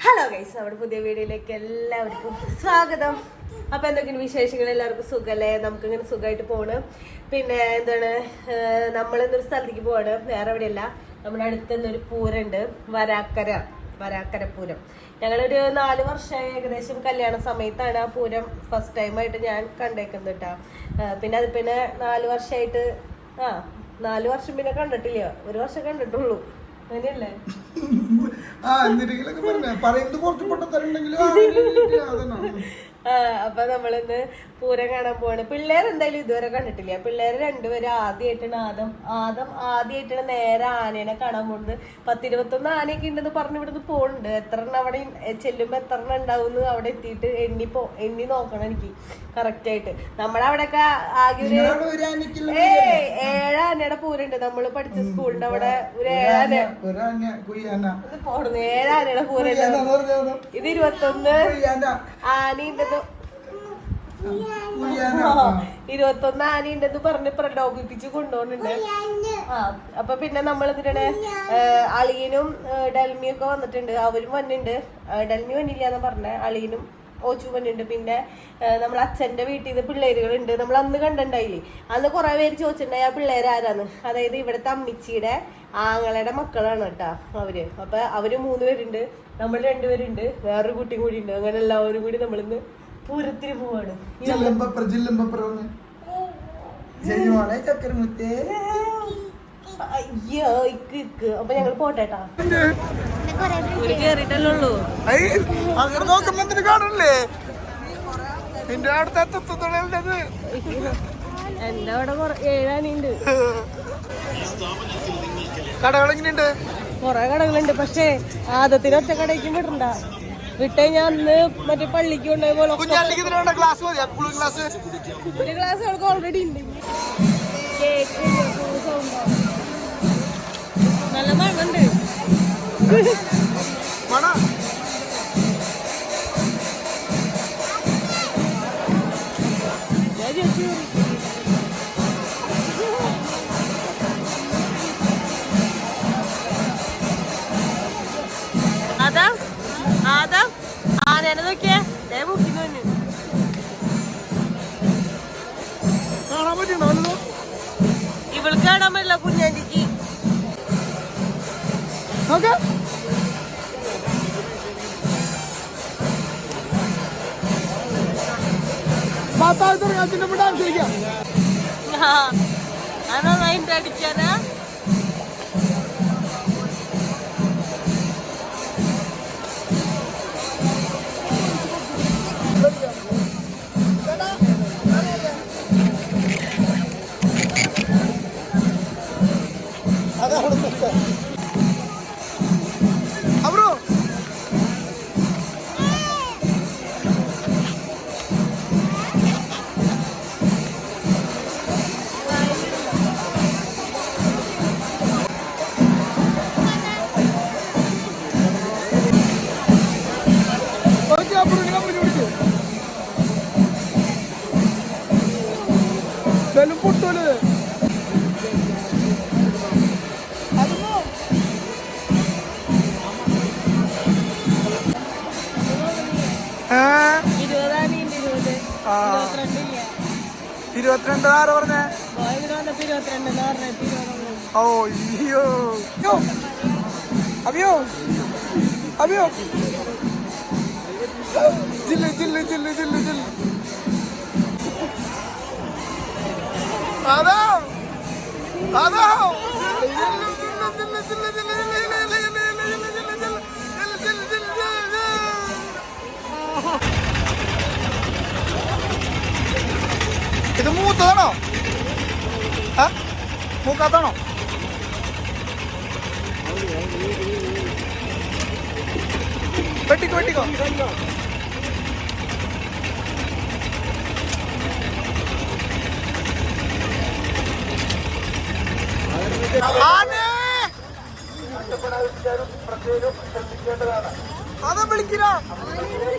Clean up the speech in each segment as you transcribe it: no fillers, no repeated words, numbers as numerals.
Hello guys, നമ്മുടെ പുതിയ വീഡിയോയിലേക്ക് എല്ലാവർക്കും സ്വാഗതം. അപ്പൊ എന്തൊക്കെയാണ് വിശേഷങ്ങൾ? എല്ലാവർക്കും സുഖല്ലേ? നമുക്കിങ്ങനെ സുഖമായിട്ട് പോണ്. പിന്നെ എന്താണ്, നമ്മളിന്നൊരു സ്ഥലത്തേക്ക് പോവാണ്. വേറെ എവിടെയല്ല, നമ്മുടെ അടുത്ത് തന്നൊരു പൂരമുണ്ട്, വരാക്കര പൂരം. ഞങ്ങളൊരു 4 വർഷമായി ഏകദേശം കല്യാണ സമയത്താണ് ആ പൂരം ഫസ്റ്റ് ടൈമായിട്ട് ഞാൻ കണ്ടേക്കുന്നത് കേട്ടോ. പിന്നെ അത് 4 വർഷമായിട്ട് 4 വർഷം പിന്നെ കണ്ടിട്ടില്ല, 1 വർഷം കണ്ടിട്ടുള്ളൂ. അങ്ങനെയല്ലേ? അപ്പൊ നമ്മളിന്ന് പൂരം കാണാൻ പോവാണ്. പിള്ളേർ എന്തായാലും ഇതുവരെ കണ്ടിട്ടില്ല. പിള്ളേര് രണ്ടുപേരും ആദ്യമായിട്ടാണ് നേരെ ആനേനെ കാണാൻ പോകുന്നത്. 10-21 ആനയൊക്കെ ഉണ്ടെന്ന് പറഞ്ഞ് ഇവിടുന്ന് പോകുന്നുണ്ട്. എത്ര എണ്ണം അവിടെ ചെല്ലുമ്പോ എത്ര എണ്ണം ഉണ്ടാവും അവിടെ എത്തിയിട്ട് എണ്ണി നോക്കണം എനിക്ക് കറക്റ്റ് ആയിട്ട്. നമ്മളവിടെയൊക്കെ ആകെ ഒരു 7 ആനയുടെ പൂരമുണ്ട്. നമ്മള് പഠിച്ച സ്കൂളിന്റെ അവിടെ ഒരു 7 ആന പോടുന്നു. 7 ആനയുടെ പൂരം. ഇത് 21 ആനയുണ്ടെന്ന് 21 ആനയുണ്ടെന്ന് പറഞ്ഞ് പ്രലോഭിപ്പിച്ച് കൊണ്ടുപോകുന്നുണ്ട്. അപ്പൊ പിന്നെ നമ്മൾ ഇതിനെ അളിയനും ഡൽമിയും ഒക്കെ വന്നിട്ടുണ്ട്. അവരും വന്നിട്ടുണ്ട്. ഡൽമി വന്നില്ലാന്ന് പറഞ്ഞ അളിയനും ഓച്ചു വന്നിട്ടുണ്ട്. പിന്നെ നമ്മൾ അച്ഛന്റെ വീട്ടിൽ നിന്ന് പിള്ളേരുകളുണ്ട്. നമ്മൾ അന്ന് കണ്ടിട്ടുണ്ടായില്ലേ? അന്ന് കുറെ പേര് ചോദിച്ചിട്ടുണ്ടായി ആ പിള്ളേർ ആരാന്ന്. അതായത് ഇവിടുത്തെ അമ്മിച്ചിയുടെ ആങ്ങളുടെ മക്കളാണ് കേട്ടാ അവര്. അപ്പൊ അവര് 3 പേരുണ്ട്, നമ്മൾ 2 പേരുണ്ട്, വേറൊരു കുട്ടിയും കൂടി ഉണ്ട്. അങ്ങനെ എല്ലാവരും കൂടി നമ്മളിന്ന് പൂരത്തിന് പോവാണ്. അയ്യോ ഇക്ക് അപ്പൊ ഞങ്ങൾ പോട്ടേട്ടാ. കേറിട്ടല്ലേ ഉള്ളൂ. എന്റെ അവിടെ 7 ആനയുണ്ട്. കടകളെങ്ങനെയുണ്ട്? കൊറേ കടകളുണ്ട്. പക്ഷേ ആദത്തിന് ഒറ്റ കടയ്ക്കും വിടണ്ട. വിട്ടേ ഞാൻ അന്ന് മറ്റേ പള്ളിക്ക് കൊണ്ടുപോയ പോലെ ഒരു ക്ലാസ് അവൾക്ക് ഓൾറെഡി ഉണ്ട്. കേക്ക് നല്ല മണ്ണുണ്ട്. അതാ ആനേനെ നോക്കിയേ, ബുക്കിന് തന്നെ ഇവൾക്ക് കാണാൻ പറ്റില്ല. കുഞ്ഞാണ്ടിക്ക് അതിന്റെ അടിക്കാനാ. ഇരുപത്തിരണ്ട് ആറ് പറഞ്ഞേ? ഓ അയ്യോ അയ്യോ അയ്യോ ജില്ല ജില്ല ജില്ല ജില്ല ജില്ല അതാ അതാ ഇത് മൂത്തതാണോ? മൂക്കാത്താണോ? വെട്ടിക്കോ വെട്ടിക്കോ. അതെ വിളിക്കുക,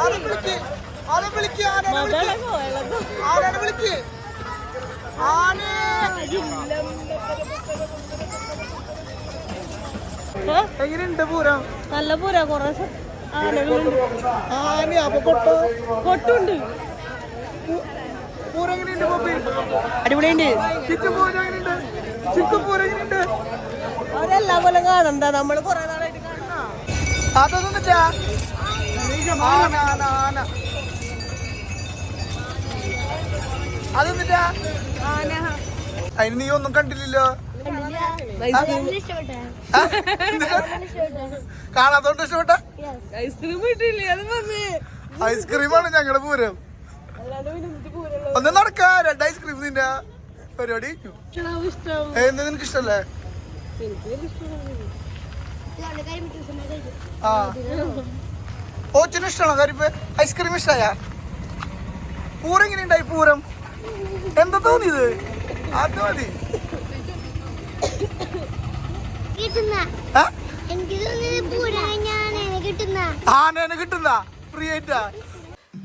ആരെ വിളിക്ക്, ആരെ വിളിക്ക്, ആരാണ് വിളിക്ക്. എങ്ങനെയുണ്ട് പൂരം? നല്ല പൂരം. കുറെ ആന അപ്പൊ കൊട്ടോ കൊട്ടുണ്ട് പൂരം എങ്ങനെയുണ്ട് പപ്പി? അടിപൊളിയുണ്ട്. ചിക്കൻ പൂരം എങ്ങനെയുണ്ട്? ചിക്കൻ പൂരം എങ്ങനെയുണ്ട്? അവരെല്ലാം പോലെ കാണണ്ട, നമ്മള് കൊറേ നാളായിട്ട് കാണാ. അതൊന്നും വെച്ചാ ആന ആന ആന അതൊന്നിട്ടാ അതിന് നീ ഒന്നും കണ്ടില്ലല്ലോ. കാണാത്തോണ്ട് ഇഷ്ടപ്പെട്ട ഐസ്ക്രീം കിട്ടില്ലേ? അത് വന്നേ ഐസ്ക്രീമാണ് ഞങ്ങളുടെ പൂരം. ഒന്ന് നടക്കാ, 2 ഐസ്ക്രീം നിന്റെ പരിപാടി. എന്താ നിനക്ക് ഇഷ്ടല്ലേ? ആ ഓച്ചിന് ഇഷ്ടമാണോ കരിപ്പ്? ഐസ്ക്രീം ഇഷ്ടായ? പൂരം എങ്ങനെയുണ്ടായി? പൂരം എന്താ തോന്നിയത്? അത് മതി. ആനേനെ കിട്ടുന്ന ഫ്രീ ആയിട്ടാ.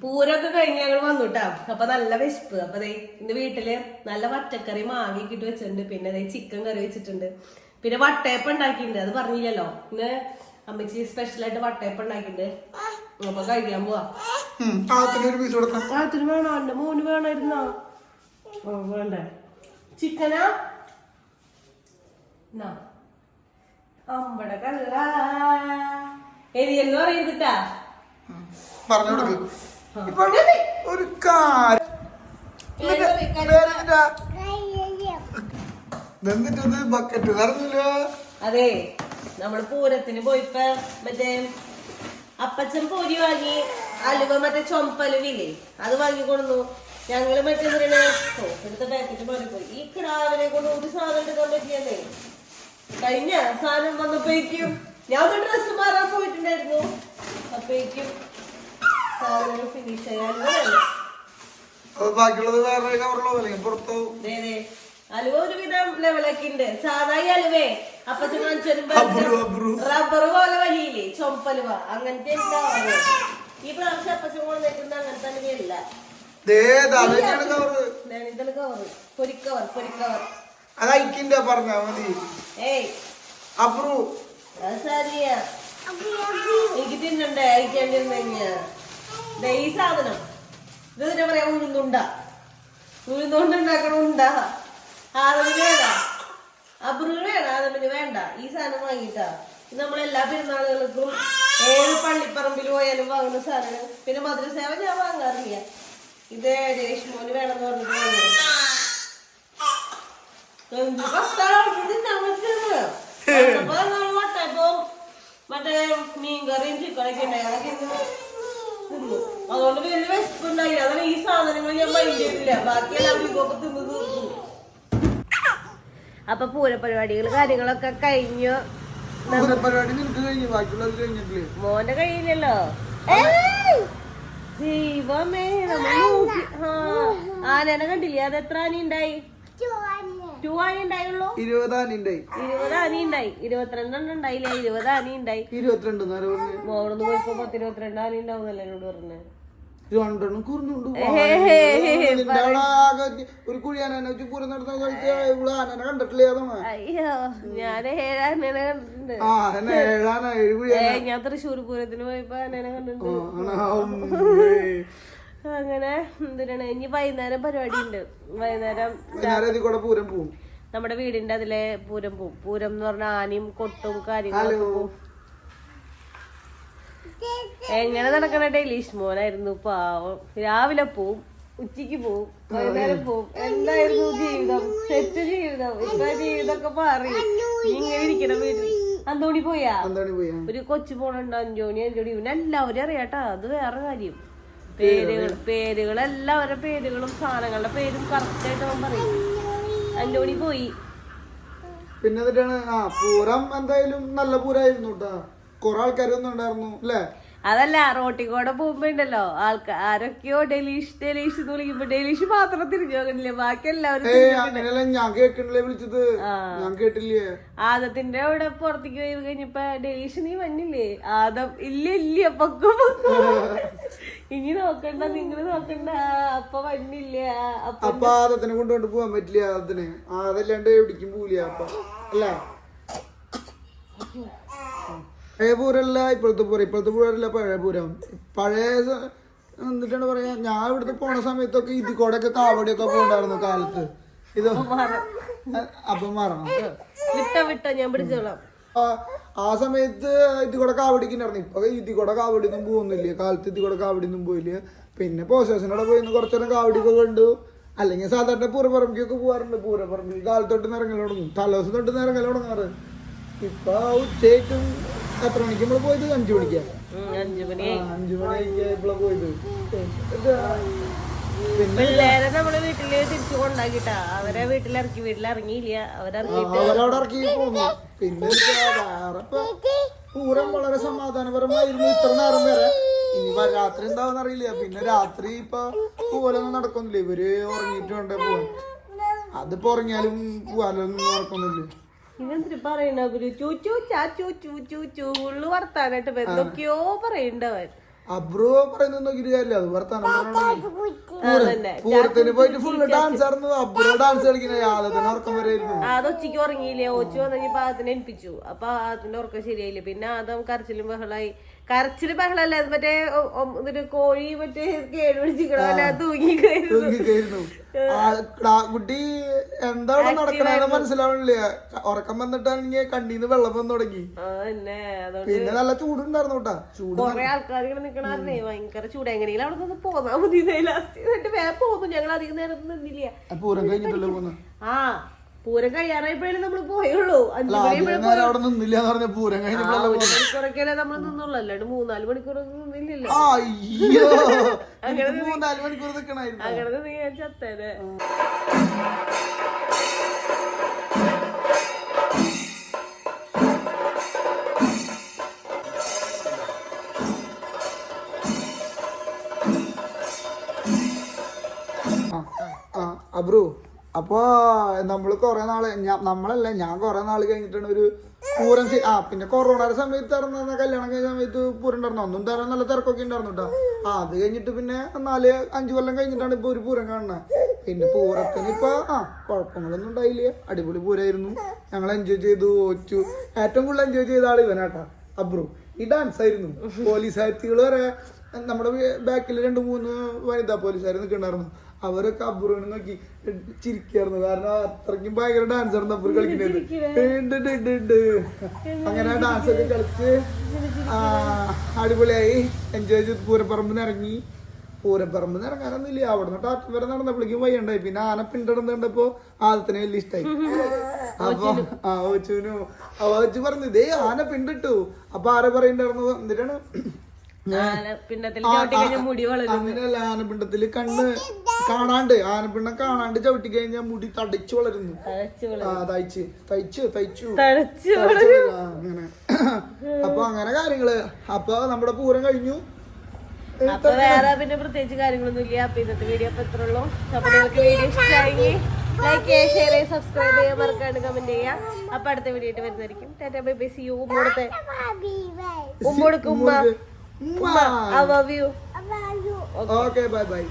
പൂരൊക്കെ കഴിഞ്ഞ് ഞങ്ങൾ വന്നുട്ടാ. അപ്പൊ നല്ല വിശപ്പ്. അപ്പൊ ഇന്ന് വീട്ടില് നല്ല പച്ചക്കറി മാങ്ങിക്കിട്ട് വെച്ചിട്ടുണ്ട്. പിന്നെ ചിക്കൻ കറി വെച്ചിട്ടുണ്ട്. പിന്നെ വട്ടയപ്പം ഉണ്ടാക്കിയിട്ടുണ്ട്. അത് പറഞ്ഞില്ലല്ലോ, ഇന്ന് അമ്മച്ചി സ്പെഷ്യലായിട്ട് വട്ടയപ്പം ഉണ്ടാക്കിയിട്ടുണ്ട്. അപ്പൊ കഴിക്കാൻ പോവാ. ആത്തിന് വേണോ? എന്റെ മോന് വേണമായിരുന്നോ? വേണ്ട. ചിക്കനാ അമ്പടെ കല്ല എരിയെന്ന് പറയുന്നിട്ടാ. ഒരു കാര്യം ബക്കറ്റ് നിറഞ്ഞല്ലോ. അതെ, നമ്മള് പൂരത്തിന് പോയിപ്പോ മറ്റേ അപ്പച്ചൻ പൊരി വാങ്ങി, അലുവ മറ്റേ ചൊമ്പലുവില്ലേ അത് വാങ്ങിക്കൊണ്ടു. ഞങ്ങള് മറ്റേ എടുത്ത പാക്കറ്റ് മാറിപ്പോയി. ഈ കിടാവിനെ കൊണ്ട് ഒരു സാധനം എടുക്കാൻ പറ്റിയല്ലേ. കഴിഞ്ഞ സാധനം വന്നപ്പോഴേക്കും ഞാൻ ഒരു ഡ്രസ്സ് മാറാൻ പോയിട്ടുണ്ടായിരുന്നു. അപ്പോഴേക്കും സാധനം ഫിനിഷ് ചെയ്യാൻ ബാക്കിയുള്ളത് വേറെ കവറുള്ളതല്ലേ പുറത്തോ. അലുവ ഒരുവിധം ലെവലൊക്കെ സാധാ അലുവേ അപ്പച്ചൻ കാണിച്ചാലും റബ്ബർ പോലെ വലിയില്ലേ ചൊമ്പലുവ, അങ്ങനത്തെ ഈ പ്രാവശ്യം അപ്പച്ചൻ കൊണ്ടുവന്നിട്ടുണ്ട്. അങ്ങനത്തെ അലുവയല്ല, കവറ് പൊരിക്കവർ പൊരിക്കവർ. പറഞ്ഞാ മതി. ഏയ് അത് സാരിയാ, എനിക്ക് തിന്നണ്ടേ അയക്കേണ്ടിരുന്ന ഈ സാധനം. ഇത് തന്നെ പറയാ ഉഴുന്നുണ്ട. ഉഴുന്നുണ്ടാക്കണുണ്ടാ. ആദമിന് വേണ്ട, അബ്രുവിന് വേണ്ട, ആദമിന് വേണ്ട. ഈ സാധനം വാങ്ങിട്ടാ നമ്മളെല്ലാ പെരുന്നാളുകൾക്കും 7 പള്ളിപ്പറമ്പിൽ പോയാലും വാങ്ങുന്ന സാധനം. പിന്നെ മധുരസേവ ഞാൻ വാങ്ങാറില്ല. ഇത് രേഷ്മോന് വേണമെന്ന് പറഞ്ഞിട്ട് വട്ടയപ്പോ മറ്റേ മീൻകറിയും ചിക്കനൊക്കെ ഉണ്ടായിരുന്നു. അതുകൊണ്ട് വലിയ വിശപ്പുണ്ടായി. അതാണ് ഈ സാധനങ്ങൾ ഞാൻ മൈൻഡ് ചെയ്തില്ല. ബാക്കിയെല്ലാം ഇതൊക്കെ തിന്ന് തീർന്നു. അപ്പൊ പൂരപരിപാടികൾ കാര്യങ്ങളൊക്കെ കഴിഞ്ഞു. മോന്റെ കഴിയില്ലല്ലോ. ദൈവമേ, ആനനെ കണ്ടില്ലേ? അത് എത്ര ആന ഉണ്ടായി? 2 ആന ഉണ്ടായുള്ളൂ. 20 ആന ഉണ്ടായി. 22 ഉണ്ടായില്ല, 20 ആന ഉണ്ടായി. 22 മോളൊന്ന് പോയപ്പോ 10-22 ആന ഉണ്ടാവുന്നല്ലേ എന്നോട് പറഞ്ഞേ. ഒരു കുഴിയാനെ പൂരം നടത്തുന്ന ആനനെ കണ്ടിട്ടില്ലേ? അയ്യോ, ഞാൻ 7 ആനനെ കണ്ടിട്ടുണ്ട്. ഞാൻ തൃശ്ശൂർ പൂരത്തിന് പോയപ്പോ ആനനെ കണ്ടിട്ടുണ്ട്. അങ്ങനെ എന്തിനാണ് ഇനി വൈകുന്നേരം പരിപാടി ഉണ്ട്. വൈകുന്നേരം പൂരം പോവും. നമ്മുടെ വീടിന്റെ അതിലെ പൂരം പോവും. പൂരം എന്ന് പറഞ്ഞ ആനയും കൊട്ടും കാര്യങ്ങളൊക്കെ പോവും. എങ്ങനെ നടക്കണ ഡെയിലീഷ് മോനായിരുന്നു പാവം. രാവിലെ പോവും, ഉച്ചക്ക് പോവും, വൈകുന്നേരം പോവും. എന്തായിരുന്നു ജീവിതം, സെറ്റ് ജീവിതം. ഇപ്പൊ ജീവിതമൊക്കെ മാറി. ഇങ്ങനെ ഇരിക്കണം വീട്ടിൽ. അന്തോണി പോയാ? ഒരു കൊച്ചു പോണുണ്ട്, അഞ്ചോണി. ഇവനെല്ലാവരും അറിയാട്ടാ. അത് വേറെ കാര്യം. പേരുകളെല്ലാവരുടെ പേരുകളും സാധനങ്ങളുടെ പേരും കറക്റ്റ് ആയിട്ട് അവൻ പറയും. അഞ്ചോണി പോയി. പിന്നെ പൂരം എന്തായാലും നല്ല പൂരായിരുന്നു കേട്ടാ. കൊറേ ആൾക്കാരൊന്നും ഉണ്ടായിരുന്നു അല്ലേ? അതല്ല, റോട്ടിക്കൂടെ പോകുമ്പോ ഉണ്ടല്ലോ ആരൊക്കെയോ ഡെലീഷ് എന്ന് വിളിക്കുമ്പോ ഡെലീഷ് മാത്രം തിരിഞ്ഞു നോക്കണില്ല, ബാക്കി എല്ലാവരും. ഞാൻ കേട്ടില്ലേ വിളിച്ചത്? ഞാൻ കേട്ടില്ലേ? ആദത്തിന്റെ അവിടെ പുറത്തേക്ക് പോയി കഴിഞ്ഞപ്പോ ഡെലീഷ് നീ വന്നില്ലേ? ആദം ഇല്ല പൊക്കോ ഇനി നോക്കണ്ട, നിങ്ങള് നോക്കണ്ട, അപ്പൊ വന്നില്ല. അപ്പൊ ആദത്തിനെ കൊണ്ടുകൊണ്ട് പോവാൻ പറ്റില്ല. ആദത്തിന് അതല്ലാണ്ട് എവിടേക്കും പോവില്ല. അപ്പൊ അല്ലേ പഴയ പൂരല്ല ഇപ്പോഴത്തെ പൂരമല്ല പഴയ പൂരം. പഴയ എന്നിട്ടാണ് പറയാ, ഞാൻ ഇവിടുത്തെ പോണ സമയത്തൊക്കെ ഇതിൽ കൂടെ ഒക്കെ കാവടിയൊക്കെ പോണ്ടായിരുന്നു കാലത്ത്. ഇത് അപ്പം മാറണം വിട്ടോ ഞാൻ പിടിച്ചോളാം. ആ സമയത്ത് ഇതിൽ കൂടെ കാവടിക്കുണ്ടായിരുന്നു. ഇപ്പൊ ഇതിൽ കൂടെ കാവടിയൊന്നും പോകുന്നില്ല. കാലത്ത് ഇതിൽ കൂടെ കാവടിയൊന്നും പോയില്ല. പിന്നെ പോസ്റ്റേഷനോടെ പോയി കുറച്ചേരം കാവടിയൊക്കെ കണ്ടു. അല്ലെങ്കിൽ സാധാരണ പൂരപ്പറമ്പിക്കൊക്കെ പോകാറുണ്ട്. പൂരപ്പറമ്പിക്ക് കാലത്തൊട്ട് നിറങ്ങൽ തുടങ്ങും, തലേദിവസം തൊട്ട് നിറങ്ങൽ തുടങ്ങാറ്. ഇപ്പൊ ഉച്ചയ്ക്കും എത്ര മണിക്ക് നമ്മള് പോയത്? 5 മണിക്കാ. 5 മണിക്ക് ഇപ്പളാ പോയത്. പിള്ളേരെ നമ്മള് വീട്ടില് തിരിച്ചു കൊണ്ടാക്കിട്ടാ അവരെ വീട്ടിലിറങ്ങിയില്ല. അവരവിടെ ഇറക്കി പോന്നു. പിന്നെ വേറെ പൂരം വളരെ സമാധാനപരമായിരുന്നു ഇത്ര നേരം വരെ. ഇനി രാത്രി എന്താവെന്ന് അറിയില്ല. പിന്നെ രാത്രി ഇപ്പൊ പോലൊന്നും നടക്കുന്നില്ല. ഇവര് ഉറങ്ങിയിട്ട് വേണ്ടേ പോവാൻ. അതിപ്പോ ഉറങ്ങിയാലും പോവാനൊന്നും നടക്കുന്നില്ല. ഇവന്തിരി പറയണ ചൂള്ളു വർത്താനായിട്ട് എന്തൊക്കെയോ പറയണ്ടവൻ. അബ്രോ പറയുന്നത് നോക്കിട്ട് കാര്യമില്ല. അത് വർത്താനം പൂരത്തിന് പോയിട്ട് ഫുള്ള് ഡാൻസ് ആയിരുന്നു. അബ്രോ ഡാൻസ് കളിക്കുന്ന യാതൊരു ഉറക്കം വരെയായിരുന്നു. അത് ഉച്ചക്ക് ഉറങ്ങിയില്ലേ. ഓച്ചു വന്നെങ്കിൽ പാകത്തിന് എണിപ്പിച്ചു. അപ്പൊ അതിന്റെ ഉറക്കം ശരിയായില്ല. പിന്നെ അതും കരച്ചിലും ബഹളായി. കരച്ചില് ബഹളല്ലേ, അത് മറ്റേ കോഴി മറ്റേ കേട് പിടിച്ചിക്കണോ അല്ലെ തൂങ്ങിക്കായിരുന്നു. കുട്ടി എന്താ നടക്കണെന്ന് മനസ്സിലാവണില്ല. ഉറക്കം വന്നിട്ടാണെങ്കിൽ കണ്ണീന്ന് വെള്ളം വന്നു തുടങ്ങി. പിന്നെ നല്ല ചൂടുണ്ടായിരുന്നു കേട്ടാ. ചൂട് കൊറേ ആൾക്കാർ ഇങ്ങനെ നിക്കണേ ഭയങ്കര ചൂട്. എങ്ങനെയെങ്കിലും അവിടെ നിന്ന് പോന്നാ മതി. ലാസ്റ്റ് വേറെ പോന്നു. ഞങ്ങൾ അധികം നേരം നിന്നില്ല. പൂരം കഴിഞ്ഞിട്ടല്ലേ പോന്ന്? ആ പൂരം കഴിയാറായപ്പോഴേ നമ്മള് പോയുള്ളൂ. 5 അവിടെ നിന്നില്ല പറഞ്ഞ പൂരം മണിക്കൂറൊക്കെയല്ലേ നമ്മള് നിന്നുള്ളൂ. അല്ലാണ്ട് 3-4 മണിക്കൂർ നിന്നില്ലല്ലോ. അങ്ങനെ 3-4 മണിക്കൂർ നിക്കണായിരുന്നു. അങ്ങനെ നിന്ന് ഞാൻ ചത്തേനെ. അബ്രു, അപ്പൊ നമ്മള് കൊറേ നാള് നമ്മളല്ല, ഞാൻ കൊറേ നാള് കഴിഞ്ഞിട്ടാണ് ഒരു പൂരം. പിന്നെ കൊറോണയുടെ സമയത്ത് ഇറങ്ങുന്ന കല്യാണം കഴിഞ്ഞ സമയത്ത് പൂരം ഉണ്ടായിരുന്നു. ഒന്നും തരാൻ നല്ല തിരക്കൊക്കെ ഉണ്ടായിരുന്നു കേട്ടോ. അത് കഴിഞ്ഞിട്ട് പിന്നെ 4-5 കൊല്ലം കഴിഞ്ഞിട്ടാണ് ഇപ്പൊ ഒരു പൂരം കാണുന്നത്. പിന്നെ പൂരത്തിന് ഇപ്പൊ കുഴപ്പങ്ങളൊന്നും ഉണ്ടായില്ല. അടിപൊളി പൂരമായിരുന്നു. ഞങ്ങൾ എൻജോയ് ചെയ്തു. ഓച്ചു ഏറ്റവും കൂടുതൽ എൻജോയ് ചെയ്ത ആള് ഇവനാട്ടാ, അബ്രു. ഈ ഡാൻസ് ആയിരുന്നു. പോലീസുകാരികൾ വരെ നമ്മുടെ ബാക്കിൽ 2-3 വനിതാ പോലീസുകാർ നിൽക്കണ്ടായിരുന്നു. അവരൊക്കെ അബ്രുവിനെ നോക്കി ചിരിക്കായിരുന്നു. കാരണം അത്രയ്ക്കും ഭയങ്കര ഡാൻസ് ആയിരുന്നു അബ്രു കളിക്കുന്നത്. അങ്ങനെ ഡാൻസ് ഒക്കെ കളിച്ച് അടിപൊളിയായി എൻജോയ് ചെയ്ത് പൂരപ്പറമ്പിൽ നിന്ന് ഇറങ്ങി. പൂരപ്പറമ്പിൽ നിന്ന് ഇറങ്ങാനൊന്നുമില്ല. അവിടെ നിന്ന് ടാറ്റം വരെ നടന്നപ്പോഴേക്കും വയ്യണ്ടായി. പിന്നെ ആന പിന്തുടർന്നുണ്ടപ്പോ ആദ്യത്തിന് വലിയ ഇഷ്ടമായി. അപ്പൊ ഓച്ചുവിനു ഓച്ചു പറഞ്ഞു, ഇതേ ആന പിണ്ടിട്ടു. അപ്പൊ ആരെ പറയണ്ടായിരുന്നു, എന്തിനാണ് അങ്ങനെയല്ല, ആനപ്പിണ്ടത്തില് കണ്ണ് കാണാണ്ട്, ആനപ്പിണ്ടം കാണാണ്ട് ചവിട്ടി കഴിഞ്ഞാൽ മുടി തടിച്ചു വളരുന്നു. തയ്ച്ചു അങ്ങനെ. അപ്പൊ അങ്ങനെ കാര്യങ്ങള്. അപ്പൊ നമ്മുടെ പൂരം കഴിഞ്ഞു. അപ്പൊ വേറെ പിന്നെ പ്രത്യേകിച്ച് കാര്യങ്ങളൊന്നും ഇല്ല. അപ്പൊ ഇന്നത്തെ വീഡിയോ അപ്പൊ ഇത്ര ഉള്ളൂ. അപ്പൊ നിങ്ങൾക്ക് വീഡിയോ ഇഷ്ടമായെങ്കിൽ ലൈക്ക് ചെയ്യുക, ഷെയർ ചെയ്യുക, സബ്സ്ക്രൈബ് ചെയ്യുക, മറക്കാണ്ട് കമന്റ് ചെയ്യുക. അപ്പൊ അടുത്ത വീഡിയോ ആയിട്ട് വരുന്നതായിരിക്കും. Tata bye bye, see you. ഉമ്മ I love you. Okay, bye bye.